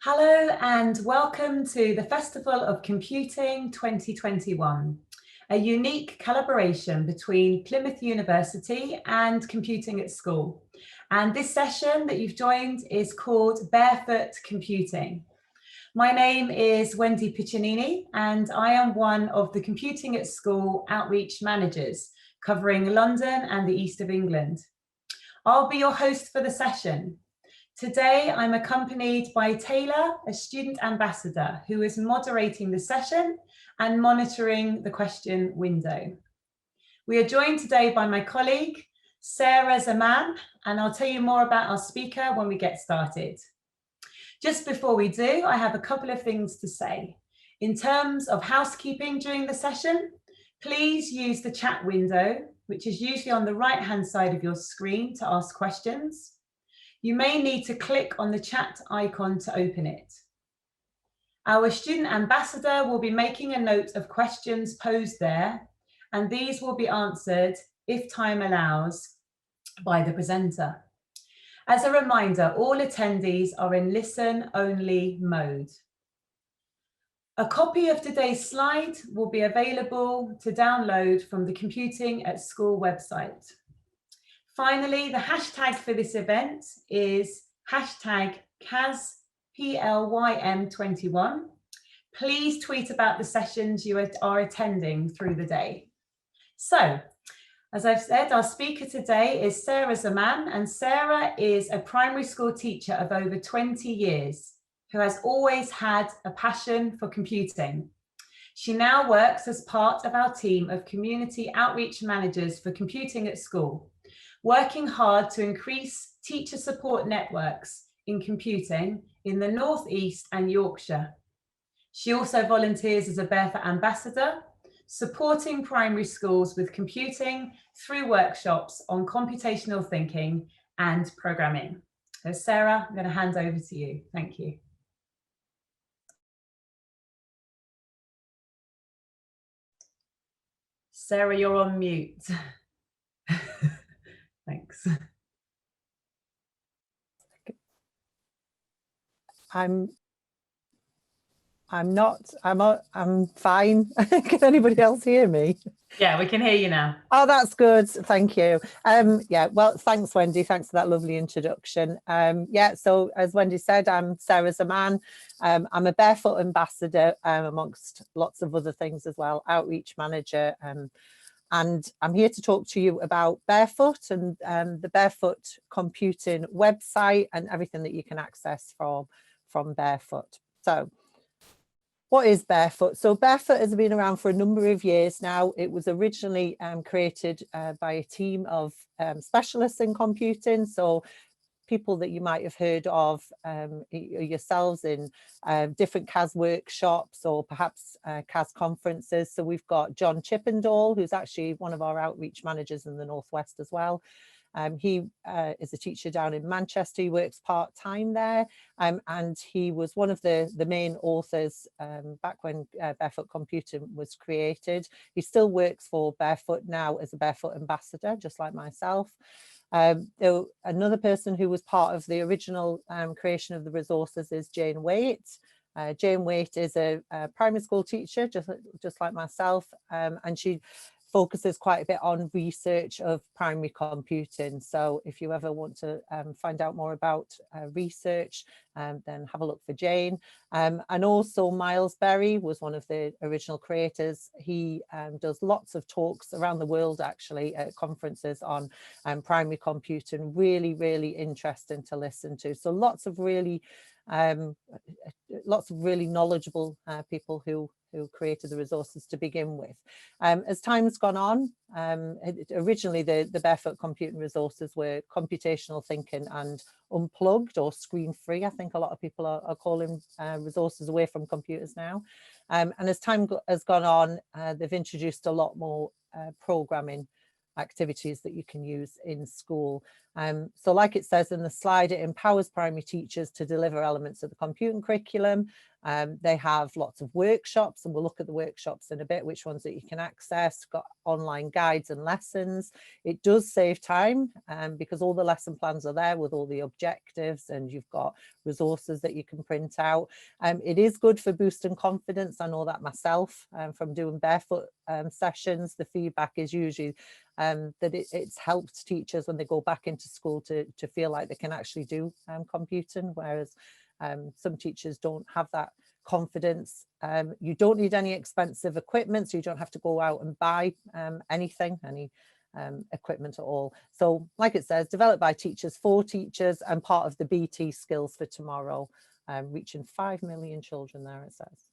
Hello and welcome to the Festival of Computing 2021, a unique collaboration between Plymouth University and Computing at School. And this session that you've joined is called Barefoot Computing. My name is Wendy Piccinini and I am one of the Computing at School outreach managers covering London and the East of England. I'll be your host for the session. Today, I'm accompanied by Taylor, a student ambassador, who is moderating the session and monitoring the question window. We are joined today by my colleague, Sarah Zaman, and I'll tell you more about our speaker when we get started. Just before we do, I have a couple of things to say. In terms of housekeeping during the session, please use the chat window, which is usually on the right-hand side of your screen, to ask questions. You may need to click on the chat icon to open it. Our student ambassador will be making a note of questions posed there, and these will be answered, if time allows, by the presenter. As a reminder, all attendees are in listen-only mode. A copy of today's slide will be available to download from the Computing at School website. Finally, the hashtag for this event is hashtag CASPLYM21. Please tweet about the sessions you are attending through the day. So, as I've said, our speaker today is Sarah Zaman, and Sarah is a primary school teacher of over 20 years who has always had a passion for computing. She now works as part of our team of community outreach managers for Computing at School, working hard to increase teacher support networks in computing in the North East and Yorkshire. She also volunteers as a Barefoot ambassador, supporting primary schools with computing through workshops on computational thinking and programming. So Sarah, I'm going to hand over to you. Thank you. Sarah, you're on mute. Thanks. I'm fine. Can anybody else hear me? Yeah, we can hear you now. Oh, that's good. Thank you. Yeah, well, thanks, Wendy. Thanks for that lovely introduction. Yeah, so as Wendy said, I'm Sarah Zaman. I'm a Barefoot ambassador, amongst lots of other things as well, outreach manager. And I'm here to talk to you about Barefoot and the Barefoot Computing website and everything that you can access from Barefoot. So what is Barefoot? So Barefoot has been around for a number of years now. It was originally created by a team of specialists in computing. So people that you might have heard of yourselves in different CAS workshops or perhaps CAS conferences. So we've got John Chippendall, who's actually one of our outreach managers in the Northwest as well. He is a teacher down in Manchester. He works part-time there, and he was one of the main authors back when Barefoot Computing was created. He still works for Barefoot now as a Barefoot ambassador, just like myself. Another person who was part of the original creation of the resources is Jane Waite. Jane Waite is a primary school teacher, just like myself, and she focuses quite a bit on research of primary computing. So if you ever want to find out more about research, then have a look for Jane. And also Miles Berry was one of the original creators. He does lots of talks around the world, actually, at conferences on primary computing. Really, really interesting to listen to. So lots of really knowledgeable people who created the resources to begin with. As time's gone on, originally the Barefoot Computing resources were computational thinking and unplugged or screen free. I think a lot of people are calling resources away from computers now. And as time has gone on, they've introduced a lot more programming activities that you can use in school. So like it says in the slide, it empowers primary teachers to deliver elements of the computing curriculum. They have lots of workshops, and we'll look at the workshops in a bit, which ones that you can access, got online guides and lessons. It does save time because all the lesson plans are there with all the objectives, and you've got resources that you can print out. It is good for boosting confidence. I know that myself from doing Barefoot sessions. The feedback is usually that it's helped teachers when they go back into school to feel like they can actually do computing, whereas some teachers don't have that confidence. You don't need any expensive equipment, so you don't have to go out and buy any equipment at all. So like it says, developed by teachers for teachers and part of the BT Skills for Tomorrow, reaching 5 million children there, it says.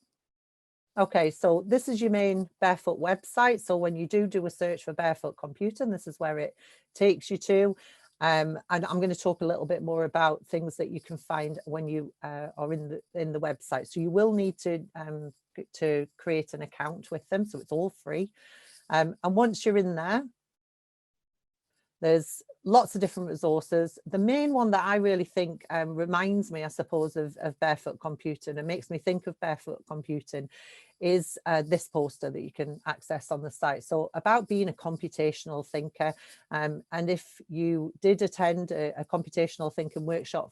Okay, so this is your main Barefoot website. So when you do a search for Barefoot Computing, this is where it takes you to. And I'm going to talk a little bit more about things that you can find when you are in the website. So you will need to create an account with them. So it's all free. And once you're in there, there's lots of different resources. The main one that I really think reminds me, I suppose, of Barefoot Computing and makes me think of Barefoot Computing is this poster that you can access on the site. So about being a computational thinker. And if you did attend a computational thinking workshop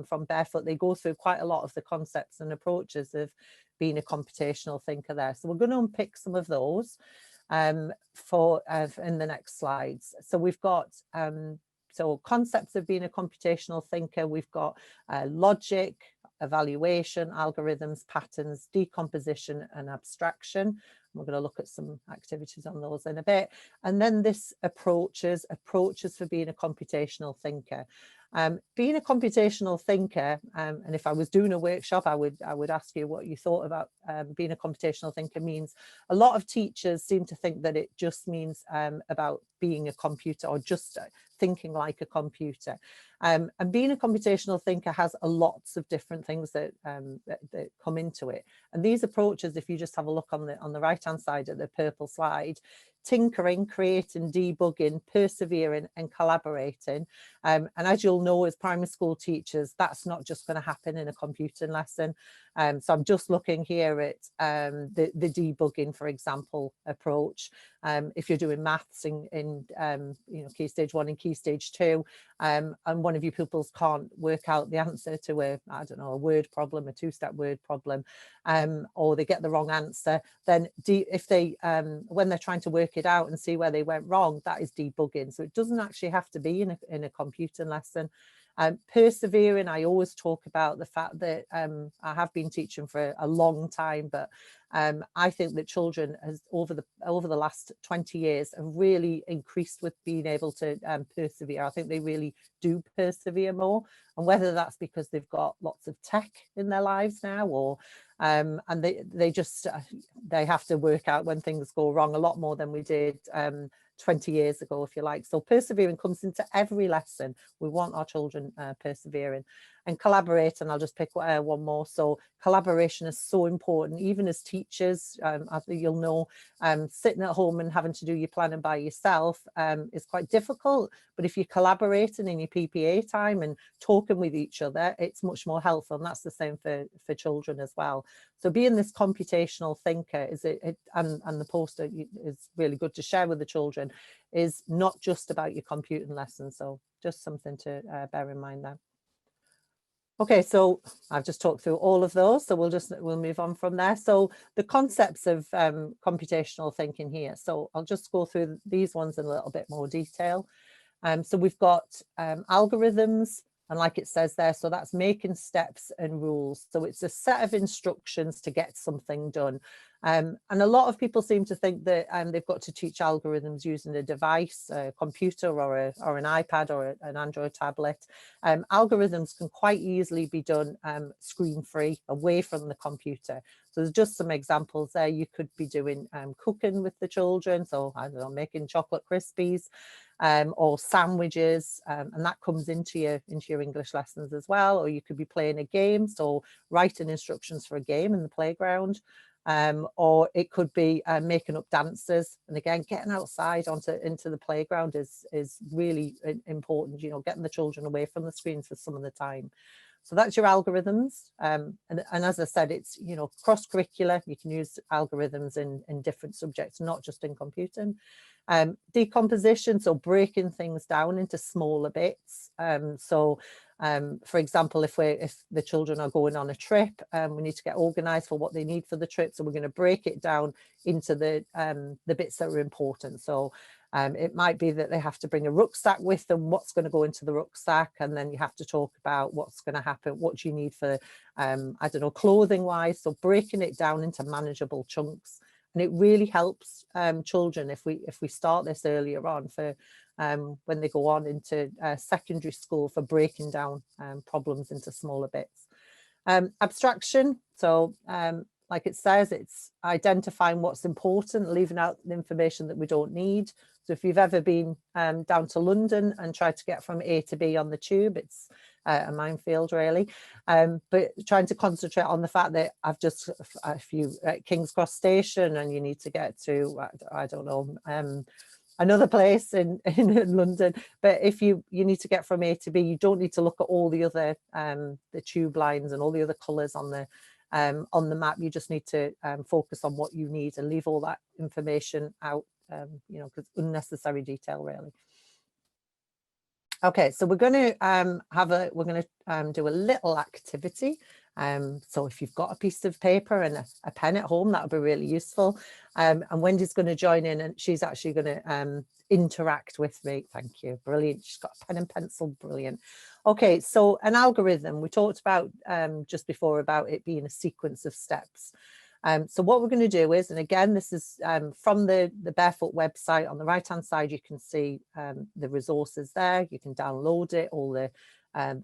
from Barefoot, they go through quite a lot of the concepts and approaches of being a computational thinker there. So we're going to unpick some of those in the next slides. So we've got so concepts of being a computational thinker. We've got logic, evaluation, algorithms, patterns, decomposition and abstraction. We're going to look at some activities on those in a bit. And then this approaches for being a computational thinker. Being a computational thinker, and if I was doing a workshop, I would ask you what you thought about being a computational thinker means. A lot of teachers seem to think that it just means about being a computer or just thinking like a computer. And being a computational thinker has lots of different things that come into it. And these approaches, if you just have a look on the right-hand side of the purple slide, tinkering, creating, debugging, persevering and collaborating. And as you'll know, as primary school teachers, that's not just going to happen in a computing lesson. So I'm just looking here at the debugging, for example, approach. If you're doing maths in Key Stage 1 and Key Stage 2, and one of your pupils can't work out the answer to a word problem, a two-step word problem, or they get the wrong answer, then if they when they're trying to work it out and see where they went wrong, that is debugging. So it doesn't actually have to be in a computing lesson. Persevering, I always talk about the fact that I have been teaching for a long time, but I think that children has over the last 20 years have really increased with being able to persevere. I think they really do persevere more, and whether that's because they've got lots of tech in their lives now, or and they have to work out when things go wrong a lot more than we did 20 years ago, if you like. So persevering comes into every lesson. We want our children persevering and collaborate. And I'll just pick one more. So collaboration is so important, even as teachers. As you'll know, sitting at home and having to do your planning by yourself is quite difficult. But if you're collaborating in your PPA time and talking with each other, it's much more helpful. And that's the same for children as well. So being this computational thinker and the poster is really good to share with the children, is not just about your computing lesson. So just something to bear in mind there. Okay, so I've just talked through all of those, so we'll move on from there. So the concepts of computational thinking here. So I'll just go through these ones in a little bit more detail. So we've got algorithms, and like it says there, so that's making steps and rules. So it's a set of instructions to get something done. And a lot of people seem to think that they've got to teach algorithms using a device, a computer or an iPad or an Android tablet. Algorithms can quite easily be done screen-free, away from the computer. So there's just some examples there. You could be doing cooking with the children. So I don't know, making chocolate Krispies. Or sandwiches, and that comes into your English lessons as well. Or you could be playing a game, so writing instructions for a game in the playground. or it could be making up dances. And again, getting outside into the playground is really important, you know, getting the children away from the screens for some of the time. So that's your algorithms. And as I said, it's, you know, cross-curricular. You can use algorithms in different subjects, not just in computing. Decomposition, so breaking things down into smaller bits. For example, if the children are going on a trip, we need to get organized for what they need for the trip. So we're going to break it down into the bits that are important. So it might be that they have to bring a rucksack with them, what's going to go into the rucksack, and then you have to talk about what's going to happen, what do you need for, I don't know, clothing wise. So breaking it down into manageable chunks. And it really helps children if we start this earlier on for when they go on into secondary school, for breaking down problems into smaller bits. Abstraction, so like it says, it's identifying what's important, leaving out the information that we don't need. So if you've ever been down to London and tried to get from A to B on the tube, it's a minefield really. But trying to concentrate on the fact that I've just, if you at King's Cross Station and you need to get to, I don't know, another place in London, but if you need to get from A to B, you don't need to look at all the other the tube lines and all the other colours on the map. You just need to focus on what you need and leave all that information out, you know, because unnecessary detail really. Okay, so we're going to do a little activity. So if you've got a piece of paper and a pen at home, that would be really useful. And Wendy's going to join in, and she's actually going to interact with me. Thank you, brilliant. She's got a pen and pencil, brilliant. Okay, so an algorithm, we talked about just before about it being a sequence of steps. So what we're going to do is, and again, this is from the Barefoot website. On the right hand side, you can see the resources there. You can download it, all the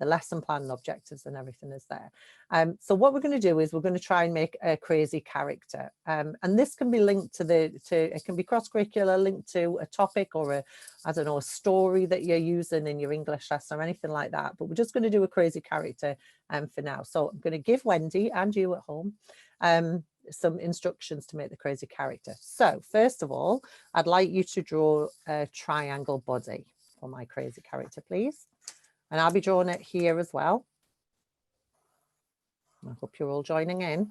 lesson plan and objectives and everything is there. So what we're going to do is we're going to try and make a crazy character, and this can be linked to it can be cross-curricular, linked to a topic or I don't know, a story that you're using in your English lesson or anything like that. But we're just going to do a crazy character for now. So I'm going to give Wendy and you at home some instructions to make the crazy character. So first of all, I'd like you to draw a triangle body for my crazy character, please. And I'll be drawing it here as well. I hope you're all joining in.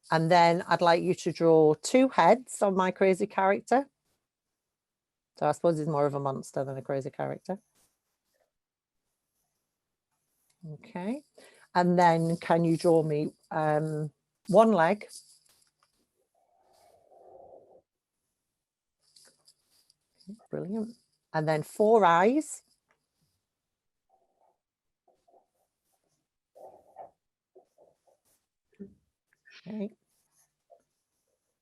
And then I'd like you to draw two heads on my crazy character. So I suppose he's more of a monster than a crazy character. Okay. And then can you draw me one leg? Brilliant. And then four eyes. Okay.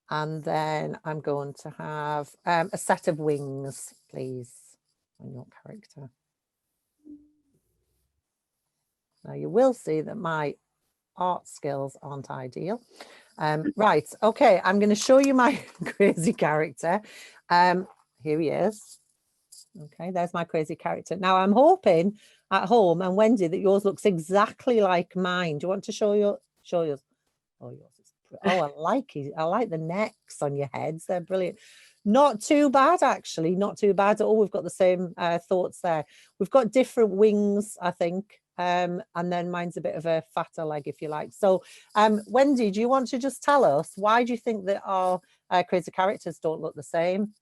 And then I'm going to have a set of wings, please, on your character. Now you will see that my art skills aren't ideal. Right, okay, I'm going to show you my crazy character. Here he is. Okay, there's my crazy character. Now I'm hoping at home, and Wendy, that yours looks exactly like mine. Do you want to show yours? Oh, yours is, oh, I like it. I like the necks on your heads. They're brilliant. Not too bad, actually. Not too bad at all. We've got the same thoughts there. We've got different wings, I think. And then mine's a bit of a fatter leg, if you like. So, Wendy, do you want to just tell us why do you think that our crazy characters don't look the same?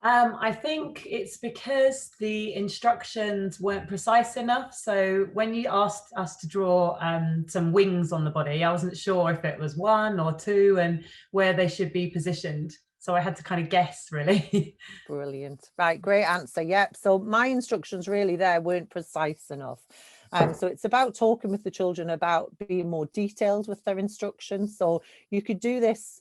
I think it's because the instructions weren't precise enough. So when you asked us to draw some wings on the body, I wasn't sure if it was one or two and where they should be positioned. So I had to kind of guess, really. Brilliant. Right, great answer. Yep. So my instructions really there weren't precise enough. So it's about talking with the children about being more detailed with their instructions. So you could do this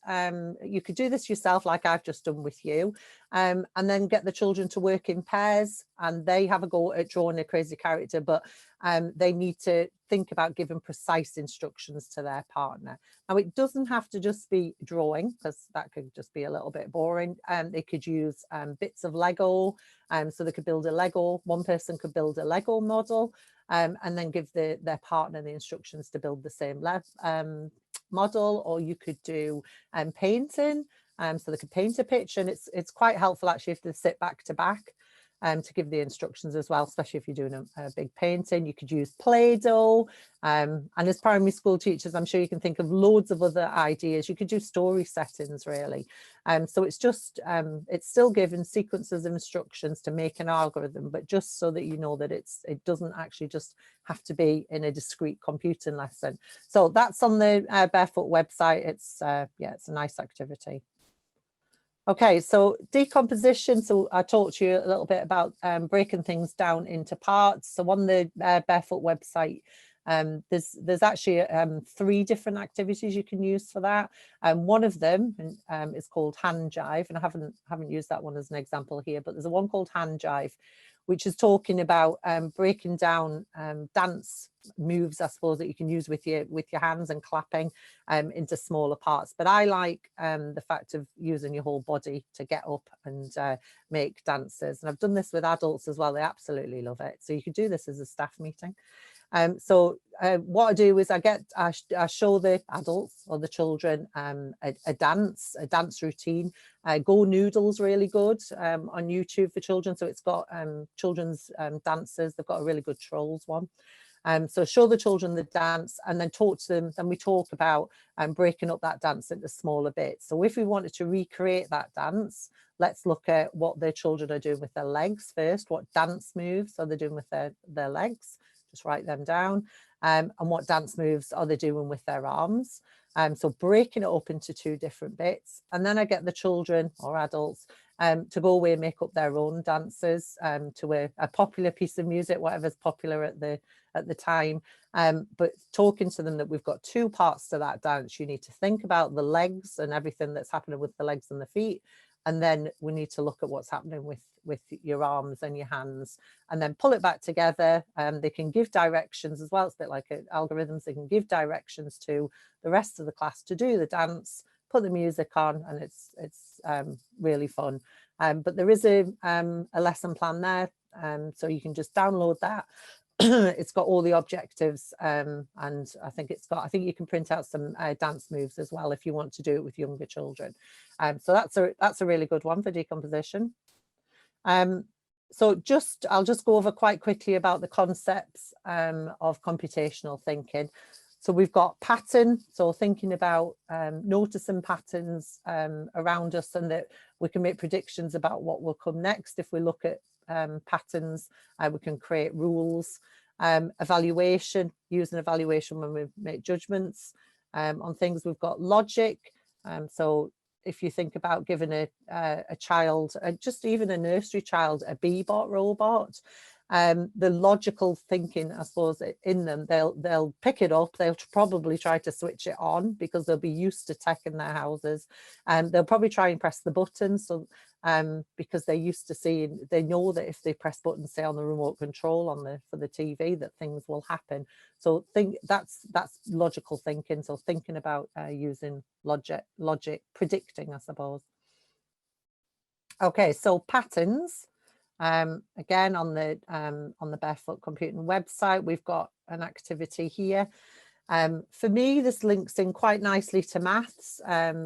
yourself, like I've just done with you, and then get the children to work in pairs, and they have a go at drawing a crazy character, but they need to think about giving precise instructions to their partner. Now, it doesn't have to just be drawing, because that could just be a little bit boring. They could use bits of Lego, so they could build a Lego. One person could build a Lego model, and then give their partner the instructions to build the same model, or you could do painting. So they could paint a picture, and it's quite helpful actually if they sit back to back to give the instructions as well, especially if you're doing a big painting. You could use Play-Doh, and as primary school teachers, I'm sure you can think of loads of other ideas. You could do story settings really. So it's just, it's still given sequences of instructions to make an algorithm, but just so that you know that it doesn't actually just have to be in a discrete computing lesson. So that's on the Barefoot website. It's yeah, it's a nice activity. Okay, so decomposition. So I talked to you a little bit about breaking things down into parts. So on the Barefoot website, there's actually 3 different activities you can use for that. One of them is called hand jive, and I haven't used that one as an example here, but there's a one called hand jive, which is talking about breaking down dance moves, I suppose, that you can use with your hands and clapping into smaller parts. But I like the fact of using your whole body to get up and make dances. And I've done this with adults as well. They absolutely love it. So you could do this as a staff meeting. So what I do is I show the adults or the children a dance routine. Go Noodle's really good on YouTube for children. So it's got children's dances. They've got a really good Trolls one. So show the children the dance and then talk to them. Then we talk about breaking up that dance into smaller bits. So if we wanted to recreate that dance, let's look at what the children are doing with their legs first. What dance moves are they doing with their legs? Just write them down. And what dance moves are they doing with their arms? So breaking it up into 2 different bits. And then I get the children or adults to go away and make up their own dances to a popular piece of music, whatever's popular at the time. But talking to them that we've got 2 parts to that dance. You need to think about the legs and everything that's happening with the legs and the feet. And then we need to look at what's happening with your arms and your hands, and then pull it back together. They can give directions as well. It's a bit like algorithms. They can give directions to the rest of the class to do the dance, put the music on, and it's really fun. But there is a lesson plan there, so you can just download that. It's got all the objectives, and I think you can print out some dance moves as well if you want to do it with younger children. So that's a really good one for decomposition. So I'll just go over quite quickly about the concepts of computational thinking. So we've got pattern, so thinking about noticing patterns around us, and that we can make predictions about what will come next. If we look at patterns, we can create rules. Evaluation, using evaluation when we make judgments on things. We've got logic. So if you think about giving a child, just even a nursery child, a Bee-Bot robot, the logical thinking, I suppose, in them, they'll pick it up. They'll probably try to switch it on because they'll be used to tech in their houses, and they'll probably try and press the buttons. So because they're used to seeing, they know that if they press buttons, say on the remote control for the TV, that things will happen. So that's logical thinking. So thinking about using logic, predicting, I suppose. Okay, so patterns. Again, on the Barefoot Computing website, we've got an activity here. For me, this links in quite nicely to maths.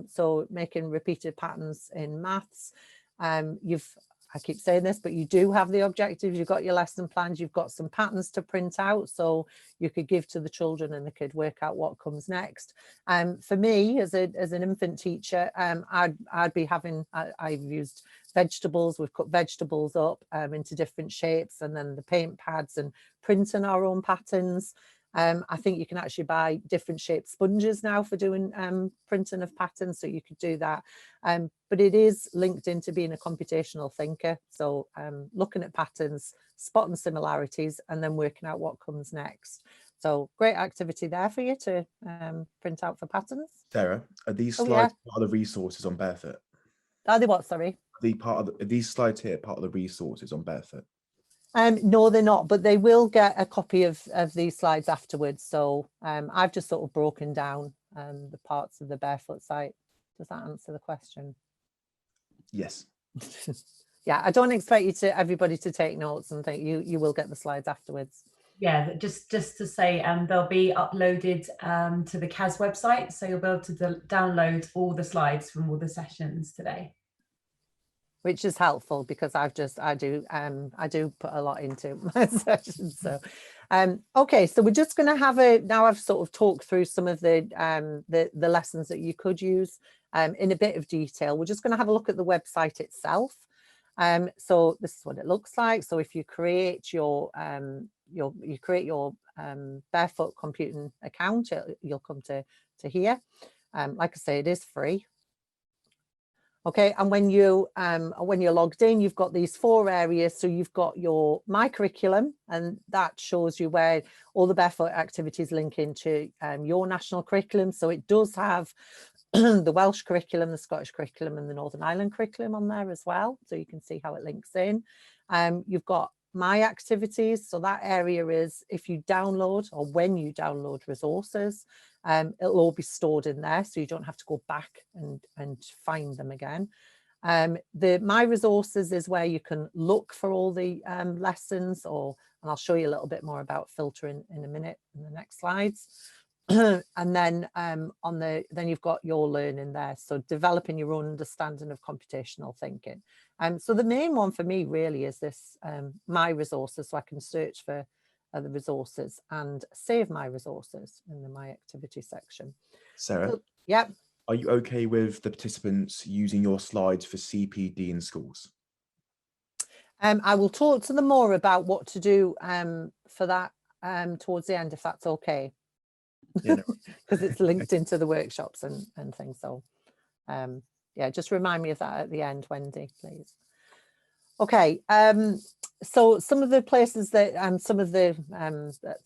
So making repeated patterns in maths. I keep saying this, but you do have the objectives, you've got your lesson plans, you've got some patterns to print out, so you could give to the children and they could work out what comes next. For me, as an infant teacher, I'd be having, I've used vegetables, we've cut vegetables up into different shapes, and then the paint pads, and printing our own patterns. I think you can actually buy different shaped sponges now for doing printing of patterns, so you could do that. But it is linked into being a computational thinker. So looking at patterns, spotting similarities, and then working out what comes next. So great activity there for you to print out for patterns. Sarah, are these slides part of the resources on Barefoot? Are they what, sorry? Are these slides here part of the resources on Barefoot? No, they're not, but they will get a copy of these slides afterwards. So I've just sort of broken down the parts of the Barefoot site. Does that answer the question? Yes. Yeah, I don't expect everybody to take notes and think you will get the slides afterwards. Yeah, just to say, they'll be uploaded to the CAS website, so you'll be able to download all the slides from all the sessions today. Which is helpful because I do put a lot into my sessions. So okay, so we're just going to have now I've sort of talked through some of the lessons that you could use in a bit of detail. We're just going to have a look at the website itself. So this is what it looks like. So if you create your Barefoot Computing account, you'll come to here. Like I say, it is free. Okay, and when you're logged in, you've got these 4 areas. So you've got your My Curriculum, and that shows you where all the Barefoot activities link into your national curriculum. So it does have the Welsh curriculum, the Scottish curriculum, and the Northern Ireland curriculum on there as well. So you can see how it links in. You've got My Activities. So that area is if you download or when you download resources, it'll all be stored in there, so you don't have to go back and find them again. The My Resources is where you can look for all the lessons, and I'll show you a little bit more about filtering in a minute in the next slides. And then then you've got your learning there, so developing your own understanding of computational thinking. So the main one for me really is this My Resources, so I can search for the resources and save my resources in the My Activity section. Sarah, So, yeah. Are you okay with the participants using your slides for CPD in schools? I will talk to them more about what to do for that towards the end, if that's okay. Yeah, no. Because it's linked into the workshops and things. So yeah, just remind me of that at the end, Wendy, please. Okay, so some of the places that some of the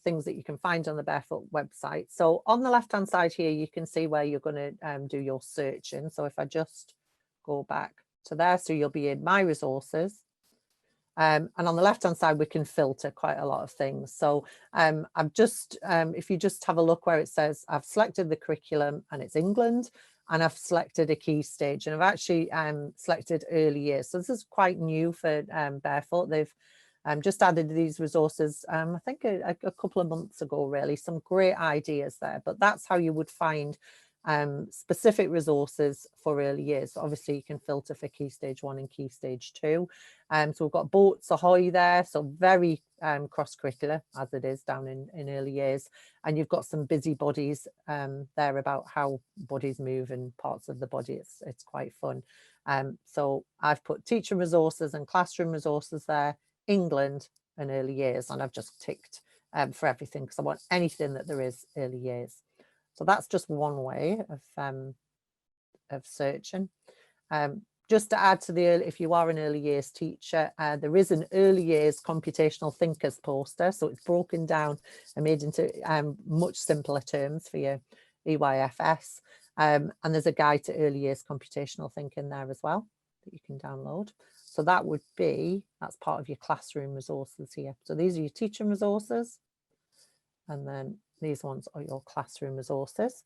things that you can find on the Barefoot website. So on the left hand side here, you can see where you're going to do your searching. So if I just go back to there, so you'll be in My Resources. And on the left hand side, we can filter quite a lot of things. So I've just, if you just have a look where it says, I've selected the curriculum and it's England, and I've selected a key stage, and I've actually selected early years. So this is quite new for Barefoot. They've just added these resources, I think a couple of months ago, really. Some great ideas there, but that's how you would find specific resources for early years. So obviously you can filter for key stage 1 and key stage 2. So we've got Boats Ahoy there, so very cross-curricular as it is down in early years. And you've got some busybodies there about how bodies move and parts of the body. It's quite fun. So I've put teacher resources and classroom resources there, England and early years, and I've just ticked for everything because I want anything that there is early years. So that's just one way of searching. Just to add to the early, if you are an early years teacher, there is an early years computational thinkers poster. So it's broken down and made into much simpler terms for your EYFS. And there's a guide to early years computational thinking there as well that you can download. So that would be, that's part of your classroom resources here. So these are your teaching resources. And then these ones are your classroom resources.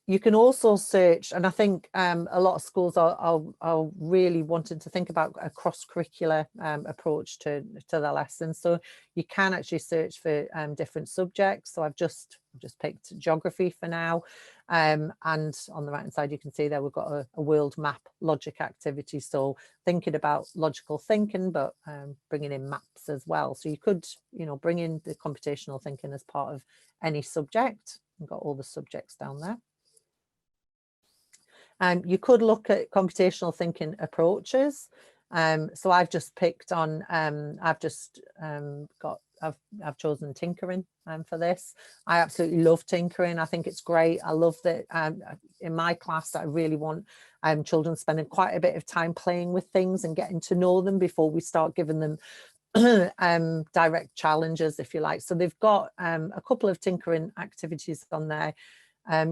You can also search, and I think a lot of schools are really wanting to think about a cross-curricular approach to their lessons. So you can actually search for different subjects. So I've just picked geography for now. And on the right hand side, you can see there we've got a world map logic activity. So thinking about logical thinking, but bringing in maps as well. So you could, bring in the computational thinking as part of any subject. We've got all the subjects down there. You could look at computational thinking approaches. So I've just picked on, I've chosen tinkering for this. I absolutely love tinkering. I think it's great. I love that in my class, I really want children spending quite a bit of time playing with things and getting to know them before we start giving them direct challenges, if you like. So they've got a couple of tinkering activities on there.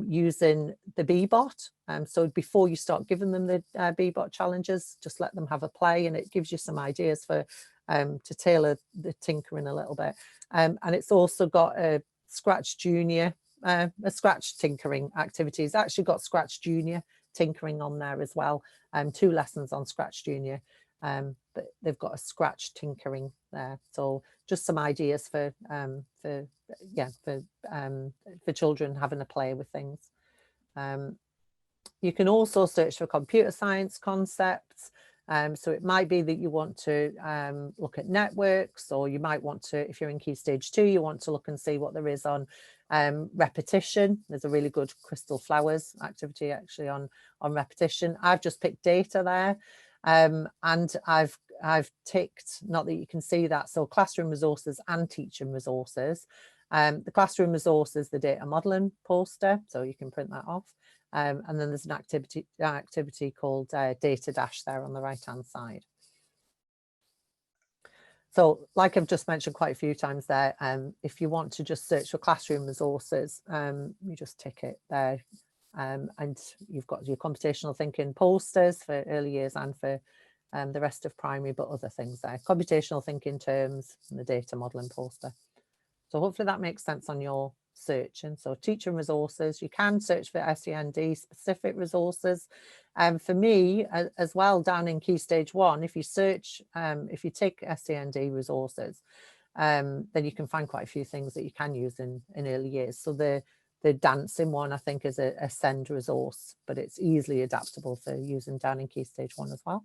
Using the Bee-bot. So before you start giving them the Bee-bot challenges, just let them have a play, and it gives you some ideas for to tailor the tinkering a little bit. And it's also got a Scratch Junior, a Scratch tinkering activity. It's actually got Scratch Junior tinkering on there as well. 2 lessons on Scratch Junior. But but they've got a Scratch tinkering there. So just some ideas for children having a play with things. You can also search for computer science concepts. So it might be that you want to look at networks, or you might want to, if you're in Key Stage 2, you want to look and see what there is on repetition. There's a really good Crystal Flowers activity actually on repetition. I've just picked data there, and I've ticked, not that you can see that, so classroom resources and teaching resources. The classroom resources, the data modeling poster, so you can print that off. And then there's an activity called Data Dash there on the right hand side. So like I've just mentioned quite a few times there, if you want to just search for classroom resources, you just tick it there, and you've got your computational thinking posters for early years and for the rest of primary, but other things there, computational thinking terms and the data modeling poster. So hopefully that makes sense on your searching. So teaching resources, you can search for SEND specific resources. For me as well, down in Key Stage 1, if you search, if you take SEND resources, then you can find quite a few things that you can use in early years. So the dancing one, I think, is a SEND resource, but it's easily adaptable for using down in Key Stage 1 as well.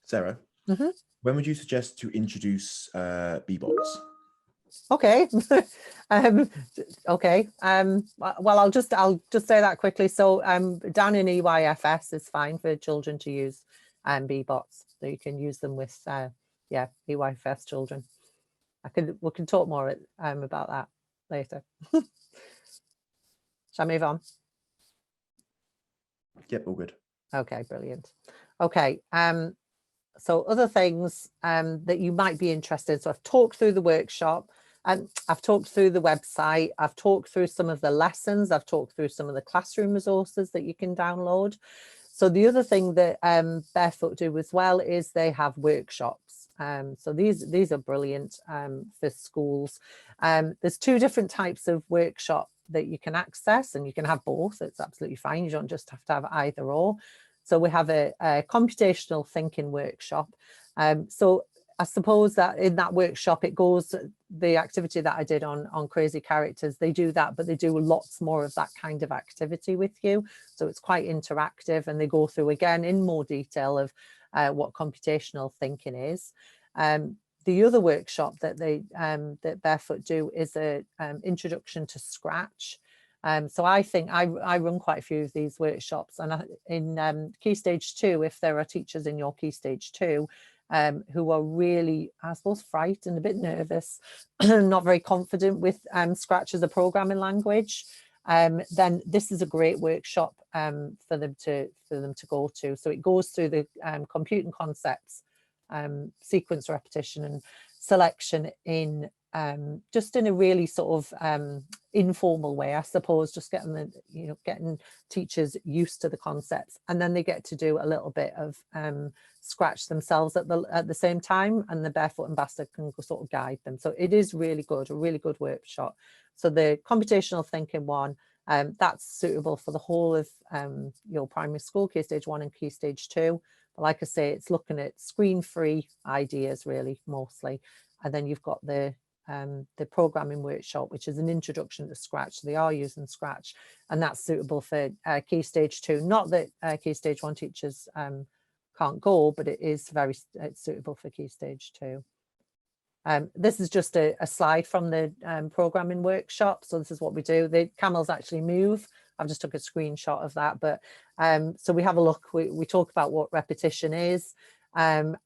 Sarah, when would you suggest to introduce BBots? Okay. Okay. Well, I'll just say that quickly. So down in EYFS is fine for children to use BBots. So you can use them with EYFS children. We can talk more about that later. Shall I move on? Yep, all good. Okay, brilliant. Okay. So other things that you might be interested in. So I've talked through the workshop, and I've talked through the website. I've talked through some of the lessons. I've talked through some of the classroom resources that you can download. So the other thing that Barefoot do as well is they have workshops. So these are brilliant for schools. There's two different types of workshop that you can access, and you can have both. It's absolutely fine. You don't just have to have either or. So we have a computational thinking workshop. So I suppose that in that workshop, it goes, the activity that I did on crazy characters, they do that, but they do lots more of that kind of activity with you. So it's quite interactive, and they go through again in more detail of what computational thinking is. The other workshop that that Barefoot do is a introduction to Scratch. So I think I run quite a few of these workshops, and in Key Stage 2, if there are teachers in your Key Stage 2 who are really, I suppose, frightened, a bit nervous, not very confident with Scratch as a programming language, then this is a great workshop for them to go to. So it goes through the computing concepts, sequence repetition and selection in just in a really sort of informal way, I suppose, just getting teachers used to the concepts, and then they get to do a little bit of Scratch themselves at the same time, and the Barefoot ambassador can sort of guide them. So it is really good, a really good workshop. So the computational thinking one, that's suitable for the whole of your primary school, Key Stage 1 and Key Stage 2. But like I say, it's looking at screen-free ideas really mostly, and then you've got the programming workshop, which is an introduction to Scratch. They are using Scratch, and that's suitable for Key Stage 2. Not that Key Stage 1 teachers can't go, but it's suitable for Key Stage 2. This is just a slide from the programming workshop. So this is what we do. The camels actually move. I've just took a screenshot of that. But so we have a look. We talk about what repetition is. And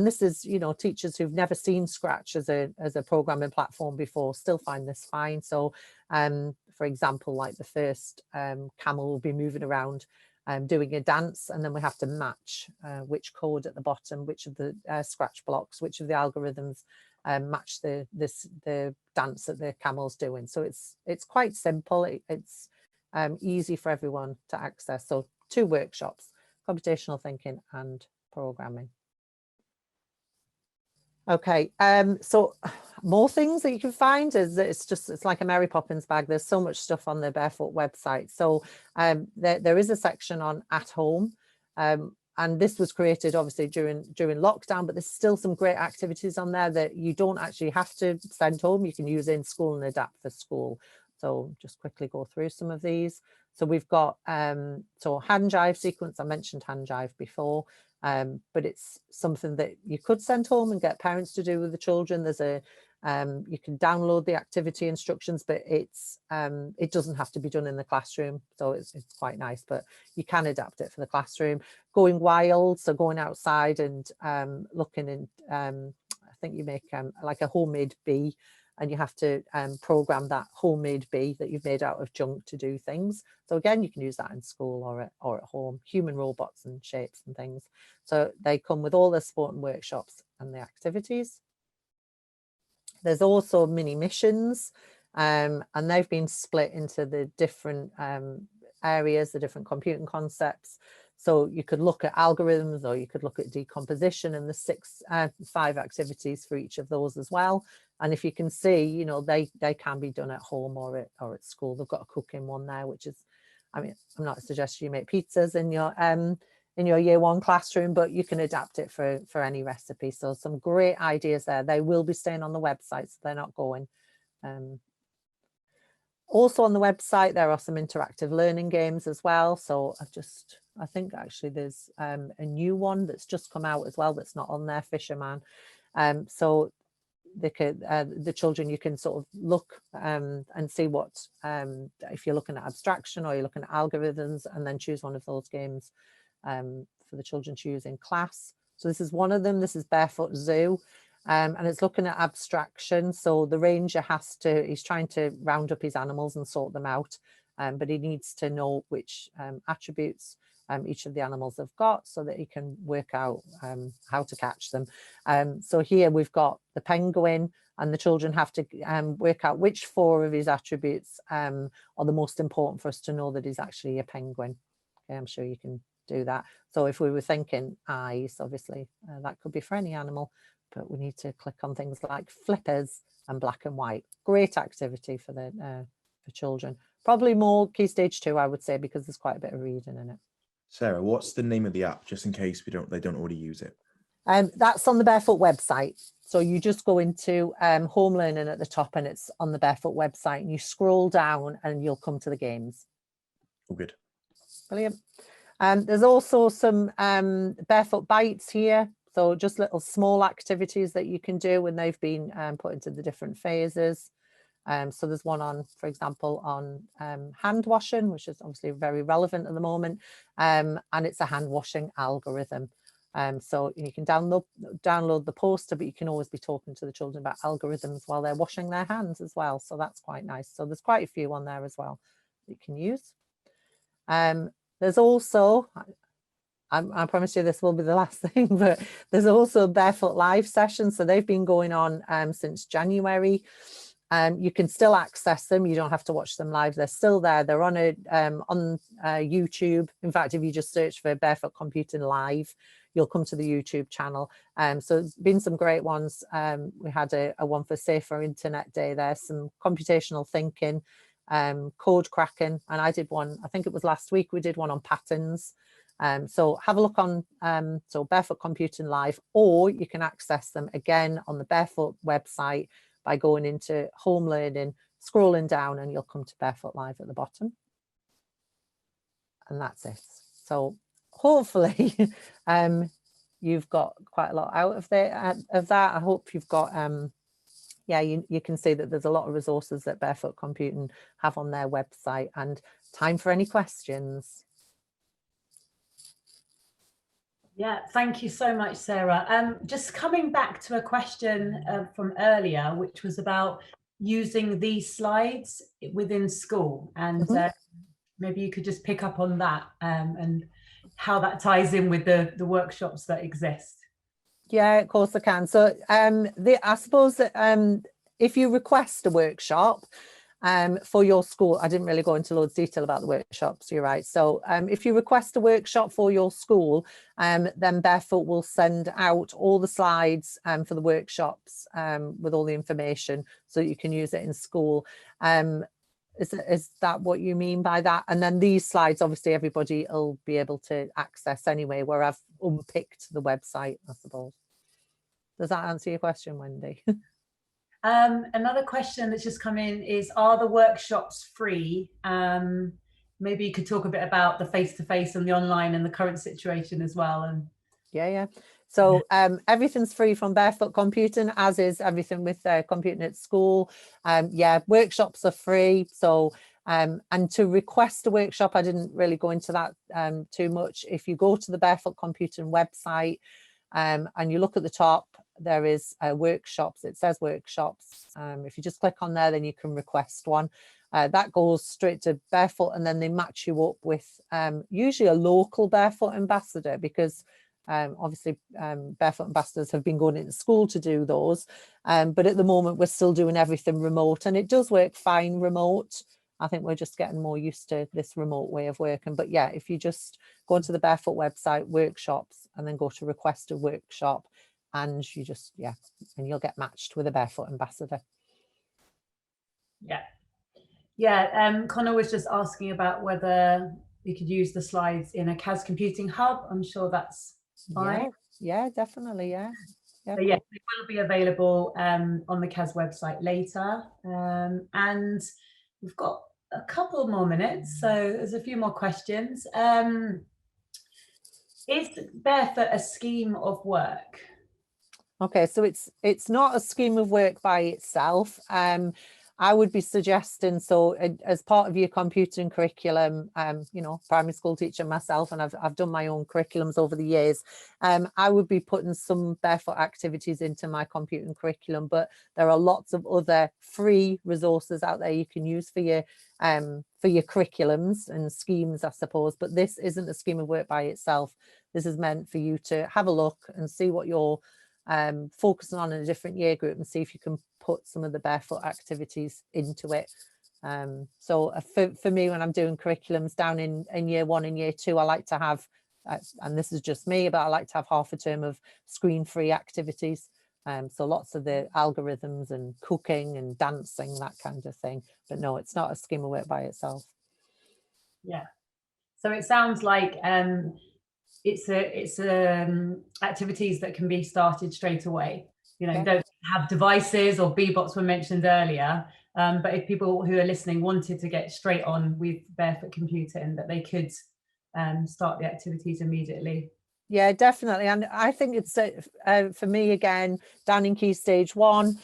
this is, teachers who've never seen Scratch as a programming platform before still find this fine. So for example, like the first camel will be moving around doing a dance, and then we have to match which code at the bottom, which of the Scratch blocks, which of the algorithms match the dance that the camel's doing. So it's quite simple. It's easy for everyone to access. So 2 workshops, computational thinking and programming. Okay, so more things that you can find is it's like a Mary Poppins bag. There's so much stuff on the Barefoot website. So there is a section on at home, and this was created obviously during lockdown, but there's still some great activities on there that you don't actually have to send home. You can use in school and adapt for school. So just quickly go through some of these. So we've got so hand jive sequence. I mentioned hand jive before, but it's something that you could send home and get parents to do with the children. There's a you can download the activity instructions, but it's it doesn't have to be done in the classroom, so it's quite nice, but you can adapt it for the classroom. Going wild, so going outside and looking in, I think you make like a homemade bee, and you have to program that homemade bee that you've made out of junk to do things. So again, you can use that in school or at home. Human robots and shapes and things. So they come with all the support and workshops and the activities. There's also mini missions, and they've been split into the different areas, the different computing concepts. So you could look at algorithms, or you could look at decomposition, and the 5 activities for each of those as well. And if you can see, you know, they can be done at home or at school. They've got a cooking one there, which is, I mean, I'm not suggesting you make pizzas in your year 1 classroom, but you can adapt it for any recipe. So some great ideas there. They will be staying on the website, so they're not going. Also on the website, there are some interactive learning games as well. So I think actually there's a new one that's just come out as well that's not on there, Fisherman. So they could, the children, you can sort of look and see what, if you're looking at abstraction or you're looking at algorithms, and then choose one of those games for the children to use in class. So this is one of them. This is Barefoot Zoo. And it's looking at abstraction. So the ranger he's trying to round up his animals and sort them out, but he needs to know which attributes each of the animals have got, so that he can work out how to catch them. So here we've got the penguin, and the children have to work out which 4 of his attributes are the most important for us to know that he's actually a penguin. Okay, I'm sure you can do that. So if we were thinking eyes, obviously that could be for any animal, but we need to click on things like flippers and black and white. Great activity for the for children. Probably more Key Stage 2, I would say, because there's quite a bit of reading in it. Sarah, what's the name of the app, just in case they don't already use it? That's on the Barefoot website. So you just go into home learning at the top, and it's on the Barefoot website, and you scroll down and you'll come to the games. Oh, good. Brilliant. There's also some Barefoot bites here. So just little small activities that you can do when they've been put into the different phases. So there's one on, for example, on hand washing, which is obviously very relevant at the moment. And it's a hand washing algorithm. So you can download the poster, but you can always be talking to the children about algorithms while they're washing their hands as well. So that's quite nice. So there's quite a few on there as well that you can use. There's also, I promise you this will be the last thing, but there's also Barefoot live sessions. So they've been going on since January. You can still access them. You don't have to watch them live. They're still there. They're on YouTube. In fact, if you just search for Barefoot Computing Live, you'll come to the YouTube channel. So there's been some great ones. We had a one for Safer Internet Day there, some computational thinking, code cracking, and I did one, I think it was last week, we did one on patterns. So have a look on so Barefoot Computing Live, or you can access them again on the Barefoot website by going into home learning, scrolling down, and you'll come to Barefoot Live at the bottom. And that's it. So hopefully you've got quite a lot out of that. I hope you've got yeah, you can see that there's a lot of resources that Barefoot Computing have on their website. And time for any questions. Yeah, thank you so much, Sarah. Just coming back to a question from earlier, which was about using these slides within school, and maybe you could just pick up on that and how that ties in with the workshops that exist. Yeah, of course I can. So I suppose that if you request a workshop for your school, I didn't really go into loads of detail about the workshops, you're right. So if you request a workshop for your school, then Barefoot will send out all the slides for the workshops with all the information so that you can use it in school. Is that what you mean by that? And then these slides, obviously, everybody will be able to access anyway, where I've unpicked the website, I suppose. Does that answer your question, Wendy? Another question that's just come in is, are the workshops free? Maybe you could talk a bit about the face-to-face and the online and the current situation as well. And yeah. So everything's free from Barefoot Computing, as is everything with computing at school. Yeah, workshops are free. So and to request a workshop, I didn't really go into that too much. If you go to the Barefoot Computing website and you look at the top, there is workshops. It says workshops. If you just click on there, then you can request one. That goes straight to Barefoot, and then they match you up with usually a local Barefoot ambassador, because obviously Barefoot ambassadors have been going into school to do those, but at the moment we're still doing everything remote, and it does work fine remote. I think we're just getting more used to this remote way of working. But yeah, if you just go onto the Barefoot website, workshops, and then go to request a workshop, and you just, yeah, and you'll get matched with a Barefoot ambassador. Yeah, Connor was just asking about whether you could use the slides in a CAS Computing hub. I'm sure that's fine. Yeah, definitely, yeah. So yeah, it will be available on the CAS website later. And we've got a couple more minutes, so there's a few more questions. Is Barefoot a scheme of work? Okay, so it's not a scheme of work by itself. I would be suggesting, so as part of your computing curriculum, you know, primary school teacher myself, and I've done my own curriculums over the years. I would be putting some Barefoot activities into my computing curriculum, but there are lots of other free resources out there you can use for your curriculums and schemes, I suppose. But this isn't a scheme of work by itself. This is meant for you to have a look and see what you're focusing on in a different year group, and see if you can put some of the Barefoot activities into it. So for me, when I'm doing curriculums down in year 1 and year 2, I like to have, and this is just me, but I like to have half a term of screen-free activities. So lots of the algorithms and cooking and dancing, that kind of thing. But no, it's not a scheme of work by itself. Yeah. So it sounds like it's activities that can be started straight away. You know, don't have devices, or B-bots were mentioned earlier. But if people who are listening wanted to get straight on with Barefoot Computing, that they could start the activities immediately. Yeah, definitely. And I think it's for me, again, down in Key Stage 1,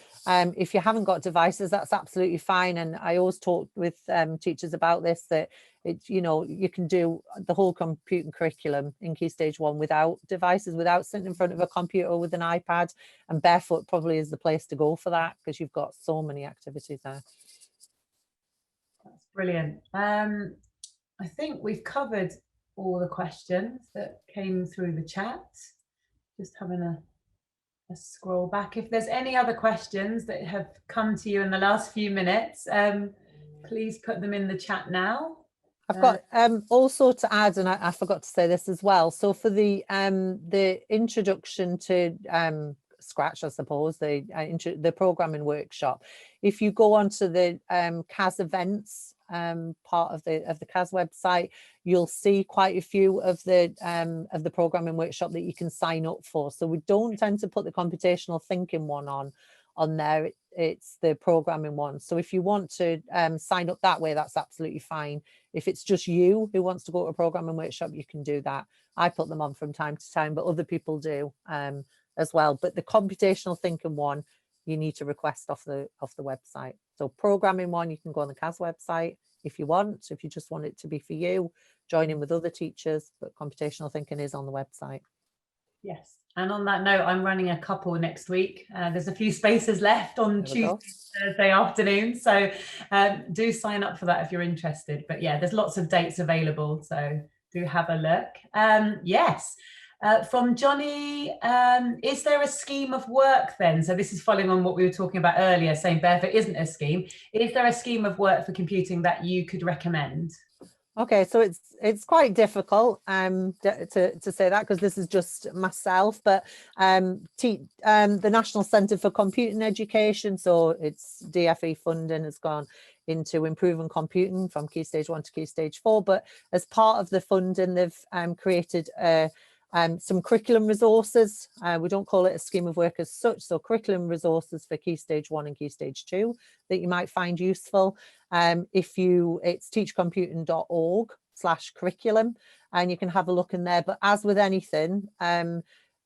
if you haven't got devices, that's absolutely fine. And I always talk with teachers about this, that it's, you know, you can do the whole computing curriculum in Key Stage 1 without devices, without sitting in front of a computer or with an iPad. And Barefoot probably is the place to go for that, because you've got so many activities there. That's brilliant. I think we've covered all the questions that came through the chat. Just having a scroll back. If there's any other questions that have come to you in the last few minutes, please put them in the chat now. I've got also to add, and I forgot to say this as well. So for the introduction to Scratch, I suppose, the programming workshop, if you go onto the CAS events part of the CAS website, you'll see quite a few of the programming workshop that you can sign up for. So we don't tend to put the computational thinking one on there. It's the programming one. So if you want to sign up that way, that's absolutely fine. If it's just you who wants to go to a programming workshop, you can do that. I put them on from time to time, but other people do as well. But the computational thinking one, you need to request off the website. So programming one, you can go on the CAS website if you want. If you just want it to be for you, join in with other teachers, but computational thinking is on the website. Yes. And on that note, I'm running a couple next week. There's a few spaces left on Tuesday, Thursday afternoon. So do sign up for that if you're interested. But yeah, there's lots of dates available. So do have a look. Yes. From Johnny, is there a scheme of work then? So this is following on what we were talking about earlier, saying Barefoot isn't a scheme. Is there a scheme of work for computing that you could recommend? Okay, so it's quite difficult to say that, because this is just myself, but the National Centre for Computing Education, so it's DFE funding, has gone into improving computing from Key Stage 1 to Key Stage 4. But as part of the funding, they've created some curriculum resources. We don't call it a scheme of work as such, so curriculum resources for Key Stage 1 and Key Stage 2 that you might find useful. It's teachcomputing.org/curriculum, and you can have a look in there. But as with anything,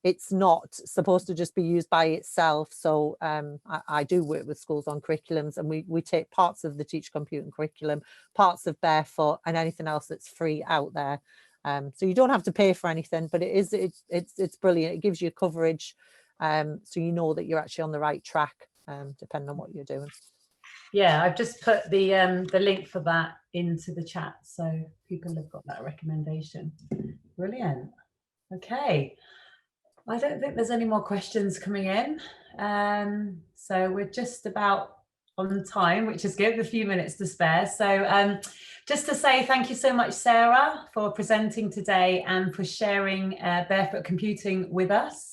it's not supposed to just be used by itself. So I do work with schools on curriculums, and we take parts of the Teach Computing curriculum, parts of Barefoot, and anything else that's free out there. So you don't have to pay for anything, but it's brilliant. It gives you coverage, so you know that you're actually on the right track, depending on what you're doing. Yeah, I've just put the link for that into the chat, so people have got that recommendation. Brilliant. Okay, I don't think there's any more questions coming in, so we're just about on time, which is good, a few minutes to spare. So just to say thank you so much, Sarah, for presenting today and for sharing Barefoot Computing with us.